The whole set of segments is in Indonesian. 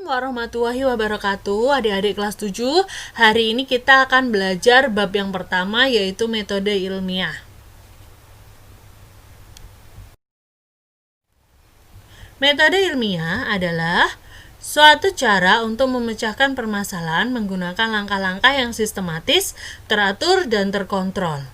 Warahmatullahi wabarakatuh. Adik-adik kelas 7, hari ini kita akan belajar bab yang pertama, yaitu metode ilmiah. Metode ilmiah adalah suatu cara untuk memecahkan permasalahan menggunakan langkah-langkah yang sistematis, teratur, dan terkontrol.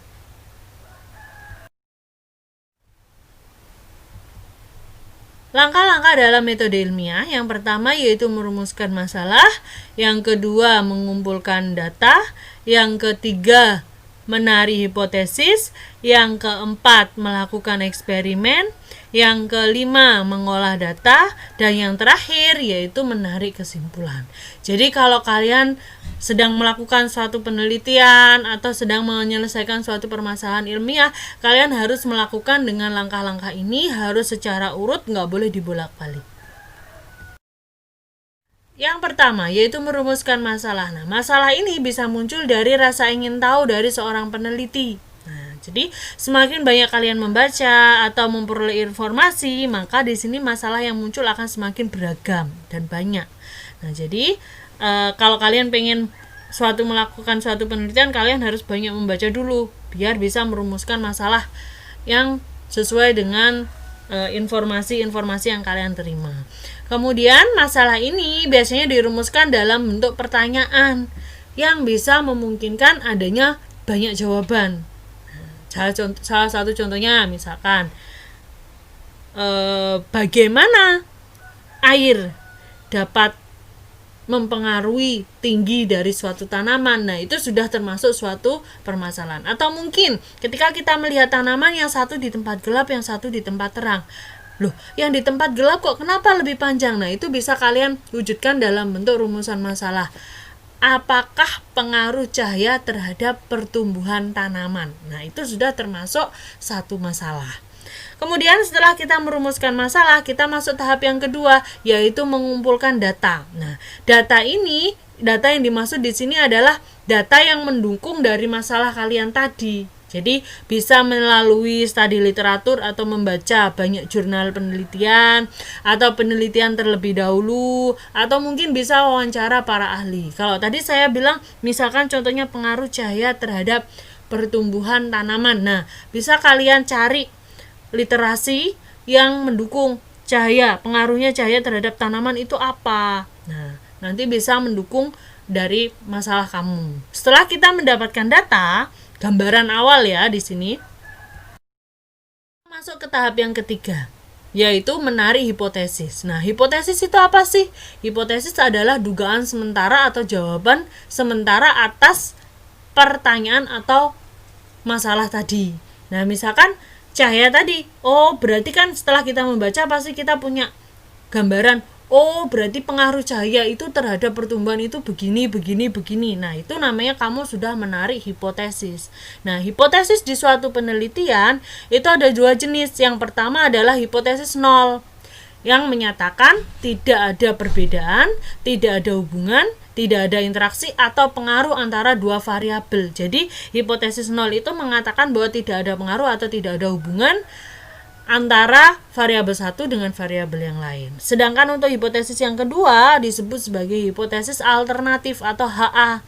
Langkah-langkah dalam metode ilmiah, yang pertama yaitu merumuskan masalah, yang kedua mengumpulkan data, yang ketiga menarik hipotesis, yang keempat melakukan eksperimen, yang kelima mengolah data, dan yang terakhir yaitu menarik kesimpulan. Jadi kalau kalian sedang melakukan suatu penelitian atau sedang menyelesaikan suatu permasalahan ilmiah, kalian harus melakukan dengan langkah-langkah ini, harus secara urut, nggak boleh dibolak-balik. Yang pertama yaitu merumuskan masalah. Nah, masalah ini bisa muncul dari rasa ingin tahu dari seorang peneliti. Nah, jadi semakin banyak kalian membaca atau memperoleh informasi, maka di sini masalah yang muncul akan semakin beragam dan banyak. Nah, jadi kalau kalian pengen melakukan suatu penelitian, kalian harus banyak membaca dulu biar bisa merumuskan masalah yang sesuai dengan informasi-informasi yang kalian terima. Kemudian masalah ini biasanya dirumuskan dalam bentuk pertanyaan yang bisa memungkinkan adanya banyak jawaban. Salah satu contohnya misalkan bagaimana air dapat mempengaruhi tinggi dari suatu tanaman. Nah, itu sudah termasuk suatu permasalahan. Atau mungkin ketika kita melihat tanaman yang satu di tempat gelap, yang satu di tempat terang. Loh, yang di tempat gelap kok kenapa lebih panjang? Nah, itu bisa kalian wujudkan dalam bentuk rumusan masalah. Apakah pengaruh cahaya terhadap pertumbuhan tanaman? Nah, itu sudah termasuk satu masalah. Kemudian setelah kita merumuskan masalah, kita masuk tahap yang kedua, yaitu mengumpulkan data. Nah, data yang dimaksud di sini adalah data yang mendukung dari masalah kalian tadi. Jadi, bisa melalui studi literatur atau membaca banyak jurnal penelitian atau penelitian terlebih dahulu, atau mungkin bisa wawancara para ahli. Kalau tadi saya bilang, misalkan contohnya pengaruh cahaya terhadap pertumbuhan tanaman. Nah, bisa kalian cari literasi yang mendukung cahaya, pengaruhnya cahaya terhadap tanaman itu apa. Nah, nanti bisa mendukung dari masalah kamu. Setelah kita mendapatkan data, gambaran awal ya di sini, masuk ke tahap yang ketiga, yaitu menarik hipotesis. Nah, hipotesis itu apa sih? Hipotesis adalah dugaan sementara atau jawaban sementara atas pertanyaan atau masalah tadi. Nah, misalkan cahaya tadi, berarti kan setelah kita membaca pasti kita punya gambaran, berarti pengaruh cahaya itu terhadap pertumbuhan itu begini. Nah, itu namanya kamu sudah menarik hipotesis. Nah, hipotesis di suatu penelitian itu ada dua jenis. Yang pertama adalah hipotesis nol, yang menyatakan tidak ada perbedaan, tidak ada hubungan, tidak ada interaksi atau pengaruh antara dua variabel. Jadi, hipotesis nol itu mengatakan bahwa tidak ada pengaruh atau tidak ada hubungan antara variabel satu dengan variabel yang lain. Sedangkan untuk hipotesis yang kedua disebut sebagai hipotesis alternatif atau HA.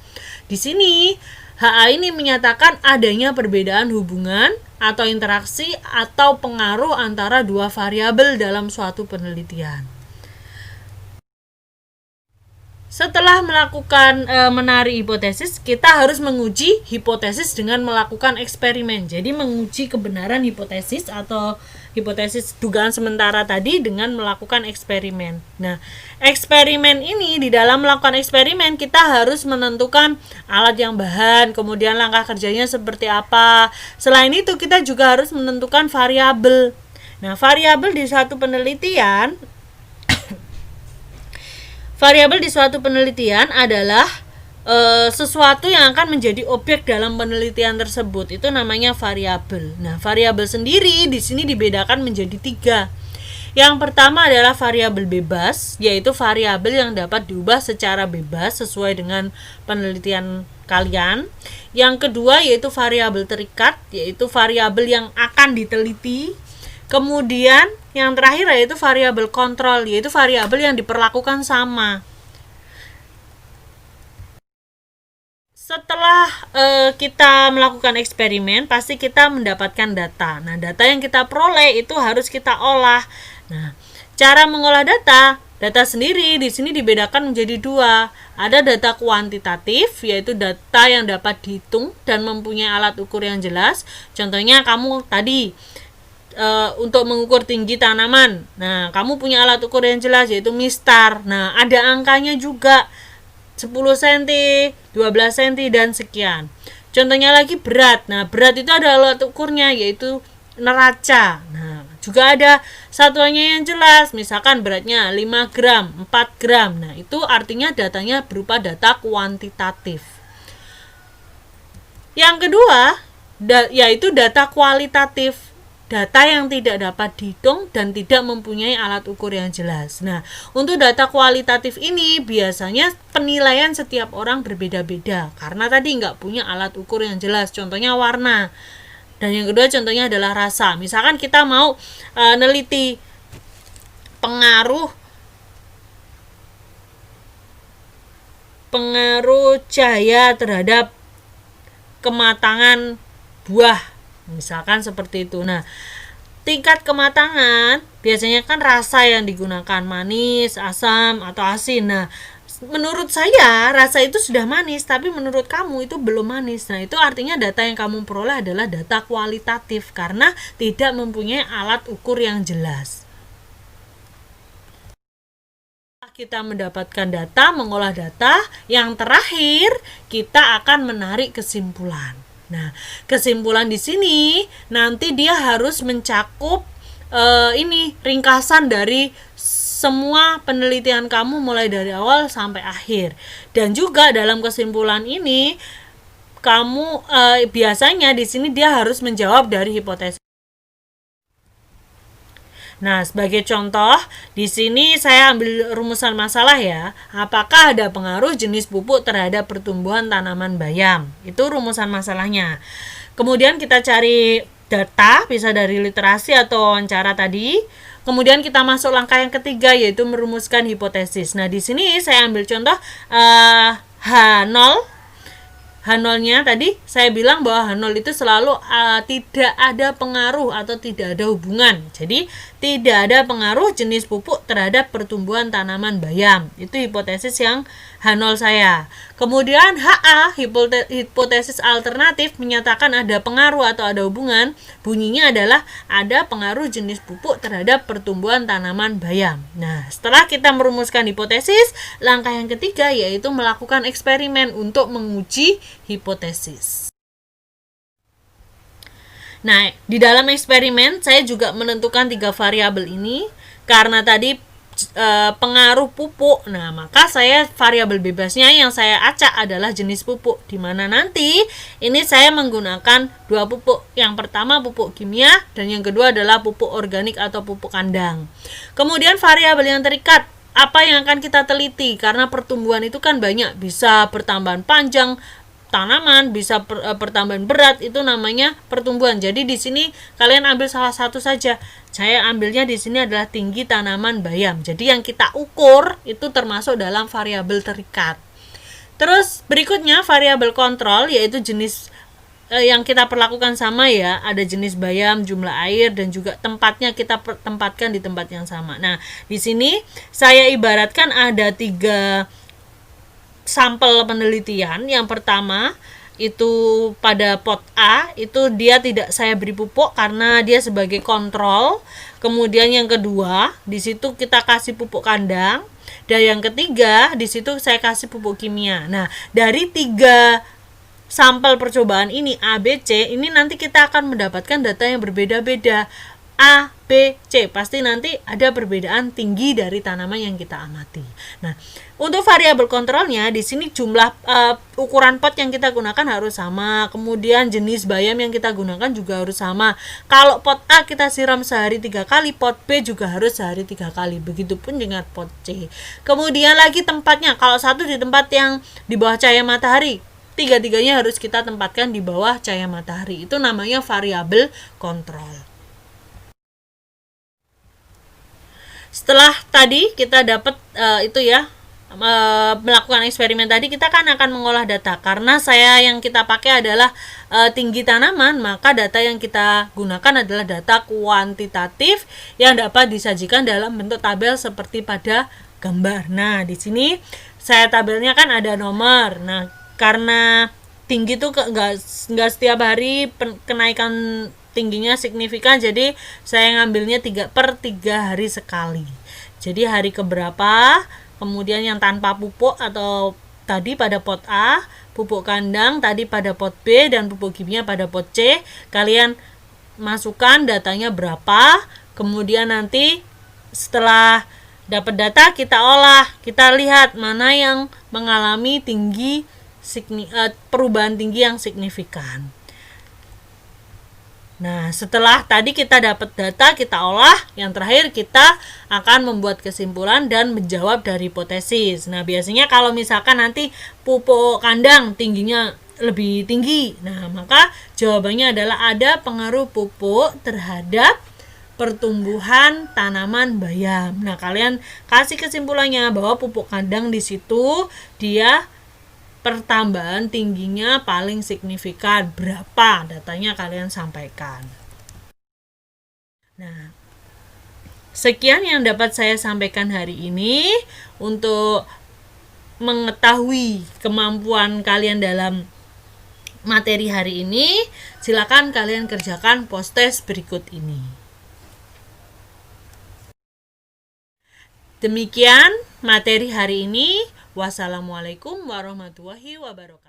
Di sini, HA ini menyatakan adanya perbedaan hubungan atau interaksi atau pengaruh antara dua variabel dalam suatu penelitian. Setelah melakukan menarik hipotesis, kita harus menguji hipotesis dengan melakukan eksperimen. Jadi menguji kebenaran hipotesis atau hipotesis dugaan sementara tadi dengan melakukan eksperimen. Nah, eksperimen ini, di dalam melakukan eksperimen kita harus menentukan alat yang bahan, kemudian langkah kerjanya seperti apa. Selain itu kita juga harus menentukan variabel. Nah, variabel di suatu penelitian adalah sesuatu yang akan menjadi objek dalam penelitian tersebut. Itu namanya variabel. Nah, variabel sendiri di sini dibedakan menjadi 3. Yang pertama adalah variabel bebas, yaitu variabel yang dapat diubah secara bebas sesuai dengan penelitian kalian. Yang kedua yaitu variabel terikat, yaitu variabel yang akan diteliti. Kemudian yang terakhir yaitu variabel kontrol, yaitu variabel yang diperlakukan sama. Setelah kita melakukan eksperimen, pasti kita mendapatkan data. Nah, data yang kita peroleh itu harus kita olah. Nah, cara mengolah data sendiri di sini dibedakan menjadi dua. Ada data kuantitatif, yaitu data yang dapat dihitung dan mempunyai alat ukur yang jelas. Contohnya kamu tadi untuk mengukur tinggi tanaman. Nah, kamu punya alat ukur yang jelas yaitu mistar. Nah, ada angkanya juga. 10 cm, 12 cm, dan sekian. Contohnya lagi berat. Nah, berat itu ada alat ukurnya yaitu neraca. Nah, juga ada satuannya yang jelas. Misalkan beratnya 5 gram, 4 gram. Nah, itu artinya datanya berupa data kuantitatif. Yang kedua, yaitu data kualitatif. Data yang tidak dapat dihitung dan tidak mempunyai alat ukur yang jelas. Nah, untuk data kualitatif ini biasanya penilaian setiap orang berbeda-beda karena tadi nggak punya alat ukur yang jelas. Contohnya warna. Dan yang kedua contohnya adalah rasa. Misalkan kita mau neliti pengaruh cahaya terhadap kematangan buah. Misalkan seperti itu. Nah, tingkat kematangan biasanya kan rasa yang digunakan, manis, asam, atau asin. Nah, menurut saya rasa itu sudah manis, tapi menurut kamu itu belum manis. Nah, itu artinya data yang kamu peroleh adalah data kualitatif karena tidak mempunyai alat ukur yang jelas. Kita mendapatkan data, mengolah data, yang terakhir kita akan menarik kesimpulan. Nah, kesimpulan di sini nanti dia harus mencakup ringkasan dari semua penelitian kamu mulai dari awal sampai akhir. Dan juga dalam kesimpulan ini kamu biasanya di sini dia harus menjawab dari hipotesis. Nah, sebagai contoh, di sini saya ambil rumusan masalah ya. Apakah ada pengaruh jenis pupuk terhadap pertumbuhan tanaman bayam? Itu rumusan masalahnya. Kemudian kita cari data, bisa dari literasi atau wawancara tadi. Kemudian kita masuk langkah yang ketiga, yaitu merumuskan hipotesis. Nah, di sini saya ambil contoh H0. H0-nya tadi saya bilang bahwa H0 itu selalu tidak ada pengaruh atau tidak ada hubungan. Jadi tidak ada pengaruh jenis pupuk terhadap pertumbuhan tanaman bayam. Itu hipotesis yang H0 saya. Kemudian HA, hipotesis alternatif menyatakan ada pengaruh atau ada hubungan. Bunyinya adalah ada pengaruh jenis pupuk terhadap pertumbuhan tanaman bayam. Nah, setelah kita merumuskan hipotesis, langkah yang ketiga yaitu melakukan eksperimen untuk menguji hipotesis. Nah, di dalam eksperimen saya juga menentukan 3 variabel ini karena tadi pengaruh pupuk. Nah, maka saya variabel bebasnya yang saya acak adalah jenis pupuk, di mana nanti ini saya menggunakan 2 pupuk. Yang pertama pupuk kimia dan yang kedua adalah pupuk organik atau pupuk kandang. Kemudian variabel yang terikat, apa yang akan kita teliti, karena pertumbuhan itu kan banyak, bisa pertambahan panjang tanaman, bisa pertambahan berat, itu namanya pertumbuhan. Jadi di sini kalian ambil salah satu saja. Saya ambilnya di sini adalah tinggi tanaman bayam. Jadi yang kita ukur itu termasuk dalam variabel terikat. Terus berikutnya variabel kontrol, yaitu jenis yang kita perlakukan sama ya, ada jenis bayam, jumlah air, dan juga tempatnya kita tempatkan di tempat yang sama. Nah, di sini saya ibaratkan ada 3 sampel penelitian. Yang pertama itu pada pot A, itu dia tidak saya beri pupuk karena dia sebagai kontrol. Kemudian yang kedua, di situ kita kasih pupuk kandang, dan yang ketiga di situ saya kasih pupuk kimia. Nah, dari 3 sampel percobaan ini A, B, C, ini nanti kita akan mendapatkan data yang berbeda-beda. A, B, C, pasti nanti ada perbedaan tinggi dari tanaman yang kita amati. Nah, untuk variabel kontrolnya di sini jumlah ukuran pot yang kita gunakan harus sama, kemudian jenis bayam yang kita gunakan juga harus sama. Kalau pot A kita siram sehari 3 kali, pot B juga harus sehari 3 kali. Begitupun dengan pot C. Kemudian lagi tempatnya, kalau satu di tempat yang di bawah cahaya matahari, 3-tiganya harus kita tempatkan di bawah cahaya matahari. Itu namanya variabel kontrol. Setelah tadi kita dapat itu ya, melakukan eksperimen tadi, kita kan akan mengolah data. Karena yang kita pakai adalah tinggi tanaman, maka data yang kita gunakan adalah data kuantitatif yang dapat disajikan dalam bentuk tabel seperti pada gambar. Nah, di sini saya tabelnya kan ada nomor. Nah, karena tinggi tuh nggak setiap hari kenaikan tingginya signifikan, jadi saya ngambilnya 3/3 hari sekali. Jadi hari keberapa, kemudian yang tanpa pupuk atau tadi pada pot A, pupuk kandang tadi pada pot B, dan pupuk kimia pada pot C. Kalian masukkan datanya berapa, kemudian nanti setelah dapat data kita olah, kita lihat mana yang mengalami perubahan tinggi yang signifikan. Nah, setelah tadi kita dapat data, kita olah, yang terakhir kita akan membuat kesimpulan dan menjawab dari hipotesis. Nah, biasanya kalau misalkan nanti pupuk kandang tingginya lebih tinggi, nah maka jawabannya adalah ada pengaruh pupuk terhadap pertumbuhan tanaman bayam. Nah, kalian kasih kesimpulannya bahwa pupuk kandang di situ dia pertambahan tingginya paling signifikan berapa, datanya kalian sampaikan. Nah, sekian yang dapat saya sampaikan hari ini. Untuk mengetahui kemampuan kalian dalam materi hari ini, silakan kalian kerjakan post-test berikut ini. Demikian materi hari ini. Wassalamualaikum warahmatullahi wabarakatuh.